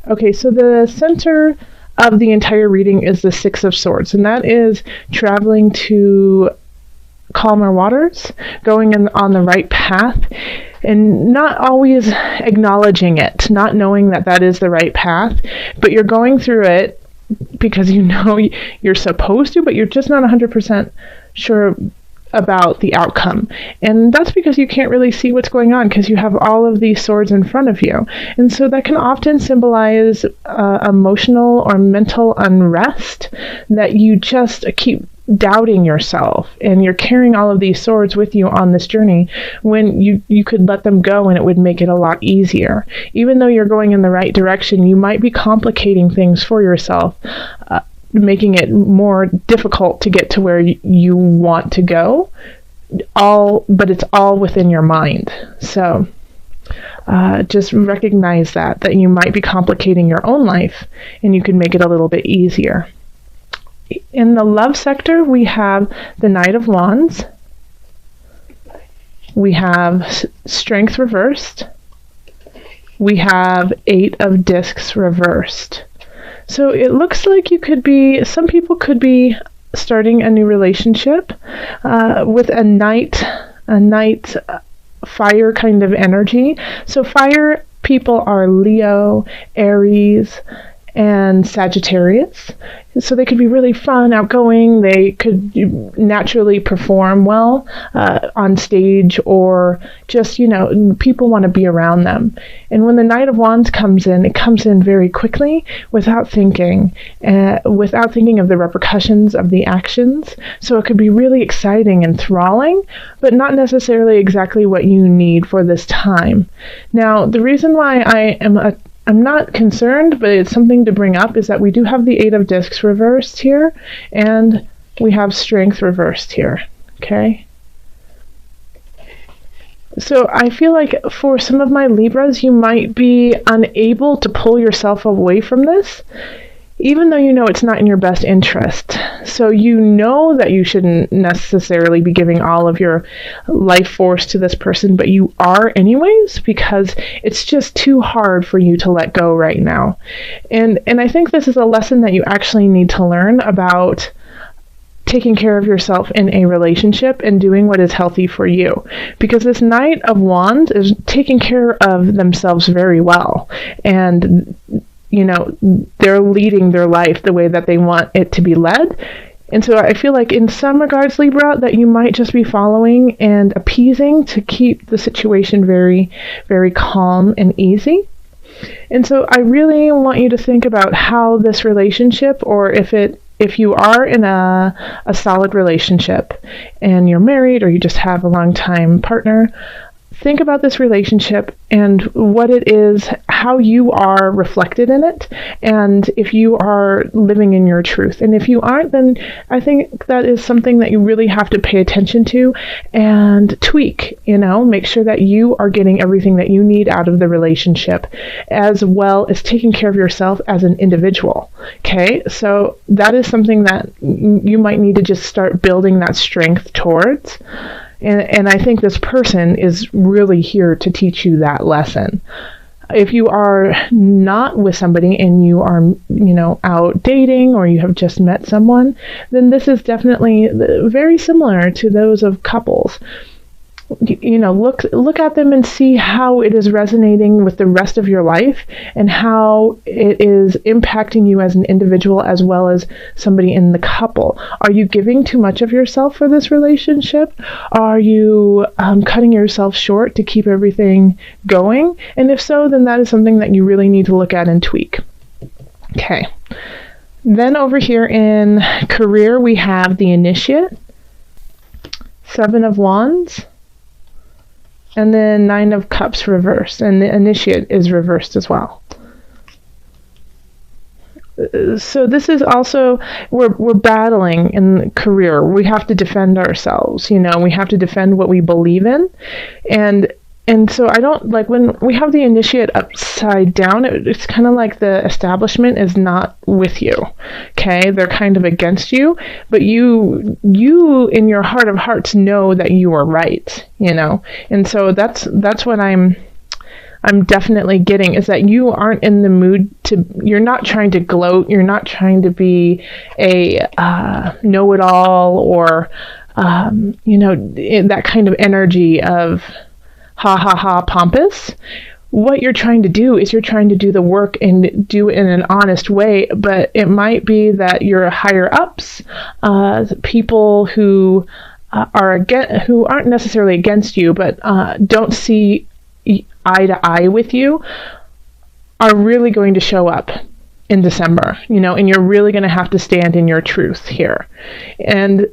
Okay, so the center of the entire reading is the Six of Swords, and that is traveling to calmer waters, going on the right path, and not always acknowledging it, not knowing that that is the right path, but you're going through it because you know you're supposed to, but you're just not 100% sure about the outcome. And that's because you can't really see what's going on because you have all of these swords in front of you. And so that can often symbolize emotional or mental unrest, that you just keep doubting yourself and you're carrying all of these swords with you on this journey when you could let them go and it would make it a lot easier. Even though you're going in the right direction, you might be complicating things for yourself, making it more difficult to get to where you want to go, but it's all within your mind. So just recognize that you might be complicating your own life and you can make it a little bit easier. In the love sector, we have the Knight of Wands. We have Strength reversed. We have Eight of Discs reversed. So it looks like some people could be starting a new relationship with a night fire kind of energy. So fire people are Leo, Aries, and Sagittarius. So they could be really fun, outgoing. They could naturally perform well on stage, or just, people want to be around them. And when the Knight of Wands comes in, it comes in very quickly without thinking of the repercussions of the actions. So it could be really exciting and enthralling, but not necessarily exactly what you need for this time. Now, the reason why I'm not concerned, but it's something to bring up, is that we do have the Eight of Discs reversed here, and we have Strength reversed here, okay? So I feel like for some of my Libras, you might be unable to pull yourself away from this, even though you know it's not in your best interest. So you know that you shouldn't necessarily be giving all of your life force to this person, but you are anyways, because it's just too hard for you to let go right now. And I think this is a lesson that you actually need to learn about taking care of yourself in a relationship and doing what is healthy for you. Because this Knight of Wands is taking care of themselves very well. And they're leading their life the way that they want it to be led. And so I feel like in some regards, Libra, that you might just be following and appeasing to keep the situation very, very calm and easy. And so I really want you to think about how this relationship, or if you are in a solid relationship and you're married or you just have a long-time partner, think about this relationship and what it is, how you are reflected in it, and if you are living in your truth. And if you aren't, then I think that is something that you really have to pay attention to and tweak, make sure that you are getting everything that you need out of the relationship, as well as taking care of yourself as an individual. Okay, so that is something that you might need to just start building that strength towards. And I think this person is really here to teach you that lesson. If you are not with somebody and you are, out dating, or you have just met someone, then this is definitely very similar to those of couples. Look at them and see how it is resonating with the rest of your life and how it is impacting you as an individual as well as somebody in the couple. Are you giving too much of yourself for this relationship? Are you cutting yourself short to keep everything going? And if so, then that is something that you really need to look at and tweak. Okay. Then over here in career, we have the Initiate, Seven of Wands, and then Nine of Cups reversed, and the Initiate is reversed as well. So this is also, we're battling in career. We have to defend ourselves, we have to defend what we believe in. And so I don't like when we have the Initiate upside down, it's kind of like the establishment is not with you. Okay, they're kind of against you, but you in your heart of hearts know that you are right, And so that's what I'm I'm definitely getting is that you aren't in the mood you're not trying to gloat, you're not trying to be a know-it-all or, that kind of energy of ha ha ha pompous. What you're trying to do is you're trying to do the work and do it in an honest way, but it might be that your higher ups, people who who aren't necessarily against you, but don't see eye to eye with you, are really going to show up in December, and you're really going to have to stand in your truth here. And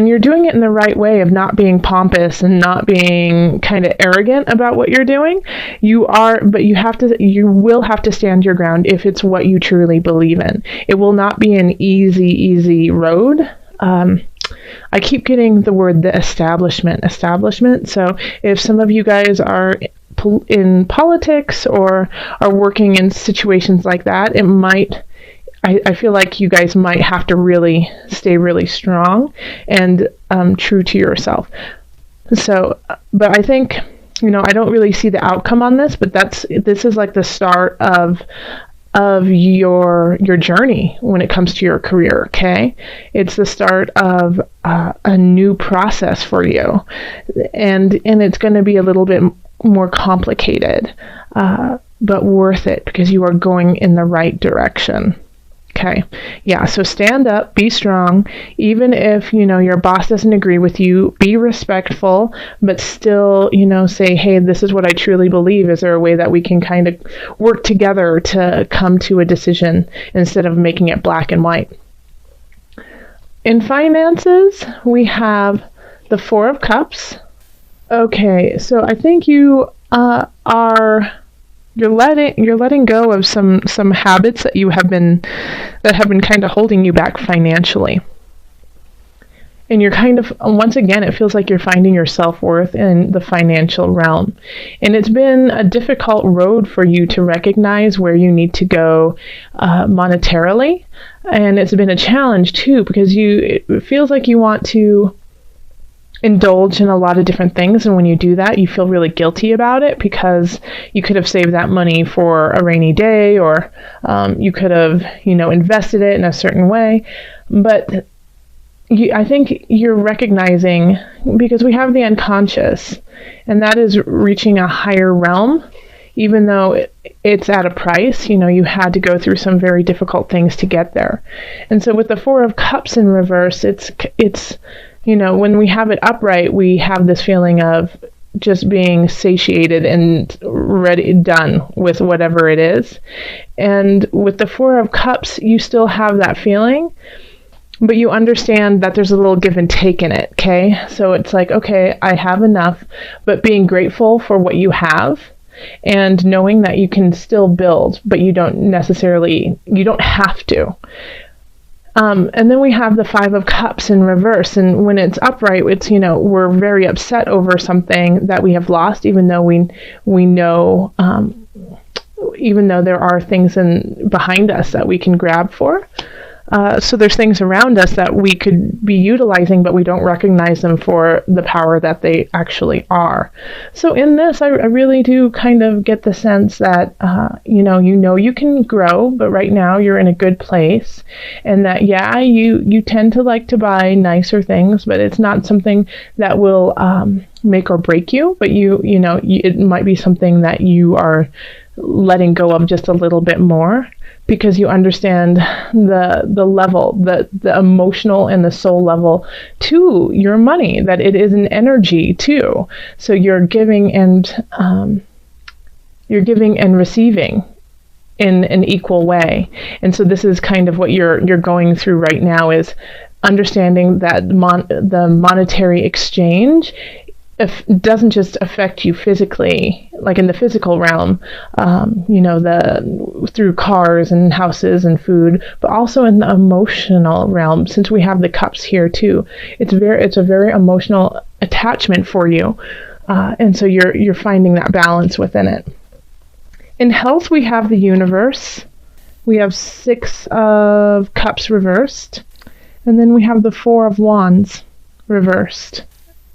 you're doing it in the right way of not being pompous and not being kind of arrogant about what you're doing. But you will have to stand your ground if it's what you truly believe in. It will not be an easy road. I keep getting the word the establishment. So if some of you guys are in politics or are working in situations like that, I feel like you guys might have to really stay really strong and true to yourself. So, but I think, I don't really see the outcome on this, but this is like the start of your journey when it comes to your career, okay? It's the start of a new process for you. And it's going to be a little bit more complicated, but worth it because you are going in the right direction. Okay. Yeah. So stand up, be strong. Even if, your boss doesn't agree with you, be respectful, but still, say, hey, this is what I truly believe. Is there a way that we can kind of work together to come to a decision instead of making it black and white? In finances, we have the Four of Cups. Okay. So I think you you're letting go of some habits that have been kind of holding you back financially. And you're kind of, once again, it feels like you're finding your self-worth in the financial realm. And it's been a difficult road for you to recognize where you need to go monetarily. And it's been a challenge too, because it feels like you want to indulge in a lot of different things, and when you do that you feel really guilty about it because you could have saved that money for a rainy day, or you could have invested it in a certain way. But I think you're recognizing, because we have the unconscious, and that is reaching a higher realm, even though it's at a price. You had to go through some very difficult things to get there. And so with the Four of Cups in reverse, it's when we have it upright, we have this feeling of just being satiated and done with whatever it is. And with the Four of Cups, you still have that feeling, but you understand that there's a little give and take in it, okay? So it's like, okay, I have enough, but being grateful for what you have and knowing that you can still build, but you don't have to. And then we have the Five of Cups in reverse. And when it's upright, it's, we're very upset over something that we have lost, even though we know, even though there are things behind us that we can grab for. So there's things around us that we could be utilizing, but we don't recognize them for the power that they actually are. So in this, I really do kind of get the sense that, you can grow, but right now you're in a good place. And that, you tend to like to buy nicer things, but it's not something that will make or break you. But it might be something that you are letting go of just a little bit more, because you understand the level, the emotional and the soul level to your money, that it is an energy too. So you're giving and receiving in an equal way. And so this is kind of what you're going through right now, is understanding that the monetary exchange doesn't just affect you physically, like in the physical realm, through cars and houses and food, but also in the emotional realm. Since we have the cups here too, it's a very emotional attachment for you, and so you're finding that balance within it. In health, we have the universe. We have Six of Cups reversed, and then we have the Four of Wands reversed.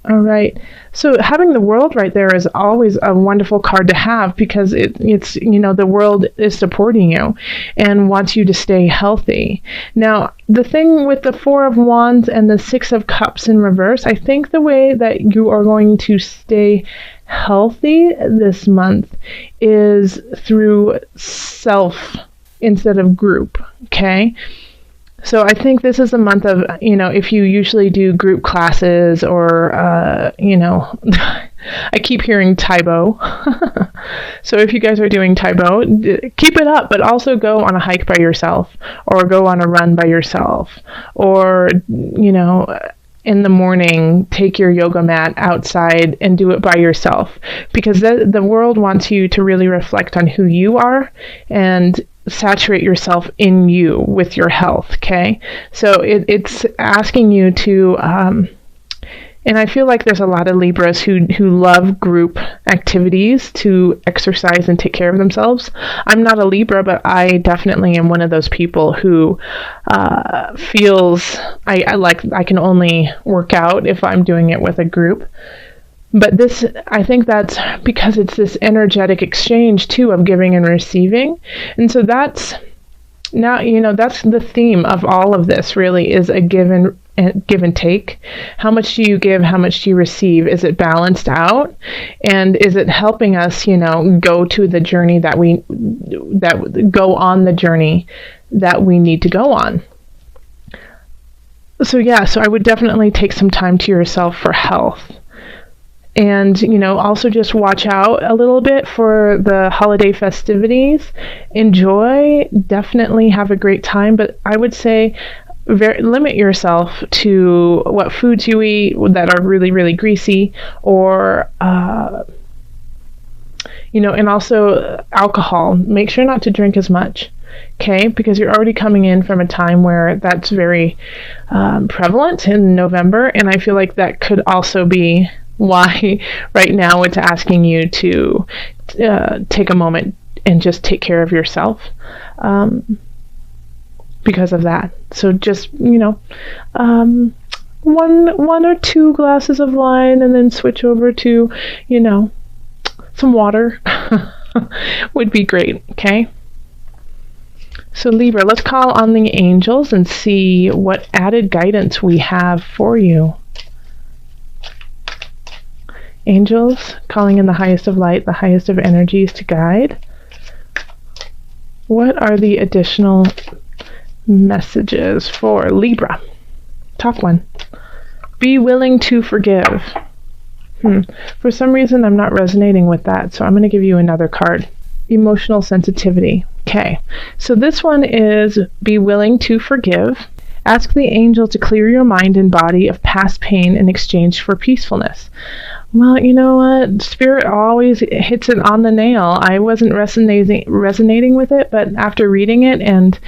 All right. So having the world right there is always a wonderful card to have, because it's, the world is supporting you and wants you to stay healthy. Now, the thing with the Four of Wands and the Six of Cups in reverse, I think the way that you are going to stay healthy this month is through self instead of group, okay? So I think this is the month of, if you usually do group classes or, I keep hearing Taibo. So if you guys are doing Taibo, keep it up, but also go on a hike by yourself, or go on a run by yourself, or, in the morning, take your yoga mat outside and do it by yourself, because the world wants you to really reflect on who you are and saturate yourself in you with your health, okay? So it's asking you to, and I feel like there's a lot of Libras who love group activities to exercise and take care of themselves. I'm not a Libra, but I definitely am one of those people who feels I can only work out if I'm doing it with a group. But I think that's because it's this energetic exchange too of giving and receiving. And so that's the theme of all of this, really, is a give and take. How much do you give? How much do you receive? Is it balanced out? And is it helping us, go to the journey go on the journey that we need to go on? So I would definitely take some time to yourself for health. And, also just watch out a little bit for the holiday festivities. Enjoy, definitely have a great time, but I would say limit yourself to what foods you eat that are really, really greasy, or, and also alcohol. Make sure not to drink as much, okay? Because you're already coming in from a time where that's very prevalent in November, and I feel like that could also be why right now it's asking you to take a moment and just take care of yourself because of that. So just, one or two glasses of wine, and then switch over to, some water would be great, okay? So Libra, let's call on the angels and see what added guidance we have for you. Angels, calling in the highest of light, the highest of energies to guide. What are the additional messages for Libra? Top one. Be willing to forgive. For some reason, I'm not resonating with that, so I'm going to give you another card. Emotional sensitivity. Okay, so this one is be willing to forgive. Ask the angel to clear your mind and body of past pain in exchange for peacefulness. Well, you know what? Spirit always hits it on the nail. I wasn't resonating with it, but after reading it and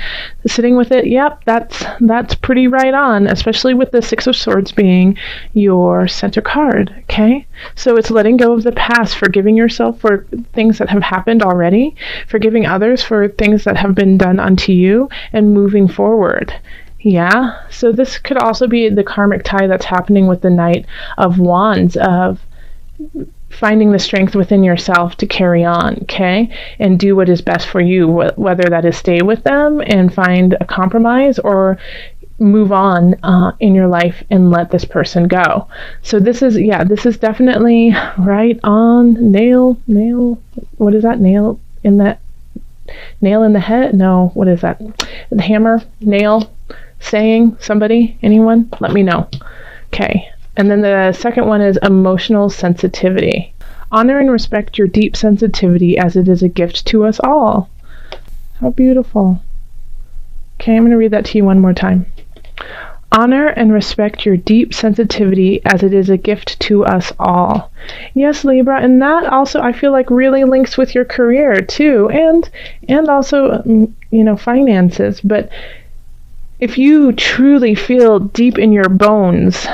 sitting with it, yep, that's pretty right on, especially with the Six of Swords being your center card, okay? So it's letting go of the past, forgiving yourself for things that have happened already, forgiving others for things that have been done unto you, and moving forward. Yeah, so this could also be the karmic tie that's happening with the Knight of Wands, of finding the strength within yourself to carry on, okay? And do what is best for you, whether that is stay with them and find a compromise, or move on in your life and let this person go. So this is definitely right on. Nail, what is that? Nail in the head? No, what is that? The hammer, nail, saying, somebody, anyone? Let me know. Okay. And then the second one is emotional sensitivity. Honor and respect your deep sensitivity, as it is a gift to us all. How beautiful. Okay, I'm going to read that to you one more time. Honor and respect your deep sensitivity, as it is a gift to us all. Yes, Libra, and that also I feel like really links with your career too, and also finances. But if you truly feel deep in your bones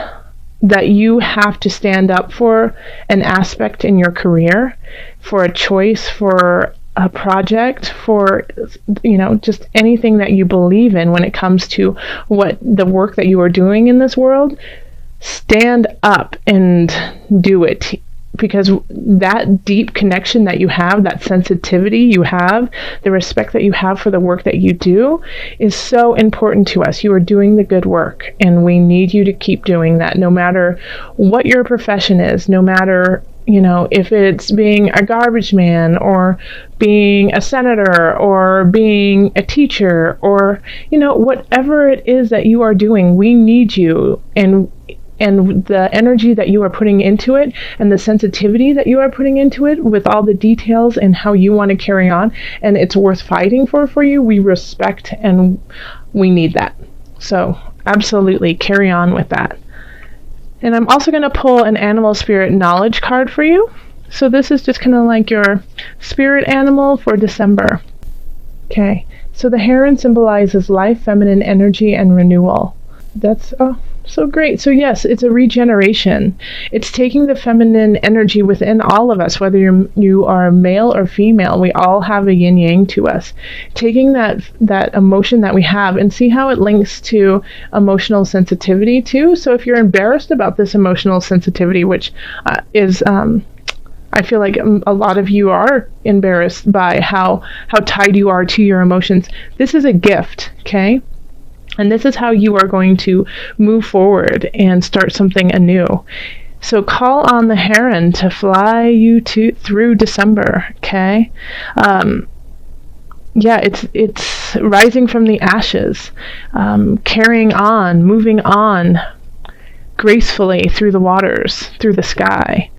that you have to stand up for an aspect in your career, for a choice, for a project, for, just anything that you believe in when it comes to what the work that you are doing in this world, stand up and do it, because that deep connection that you have, that sensitivity you have, the respect that you have for the work that you do is so important to us. You are doing the good work, and we need you to keep doing that, no matter what your profession is, no matter, if it's being a garbage man or being a senator or being a teacher or, whatever it is that you are doing, we need you. And the energy that you are putting into it and the sensitivity that you are putting into it with all the details and how you want to carry on, and it's worth fighting for you, we respect and we need that. So absolutely carry on with that. And I'm also going to pull an animal spirit knowledge card for you. So this is just kind of like your spirit animal for December. Okay, so the heron symbolizes life, feminine energy, and renewal. That's so great. So yes, it's a regeneration. It's taking the feminine energy within all of us, whether you are male or female. We all have a yin yang to us. Taking that emotion that we have, and see how it links to emotional sensitivity too. So if you're embarrassed about this emotional sensitivity, which is I feel like a lot of you are embarrassed by how tied you are to your emotions, this is a gift, okay? And this is how you are going to move forward and start something anew. So call on the heron to fly you through December, okay? It's rising from the ashes, carrying on, moving on gracefully through the waters, through the sky.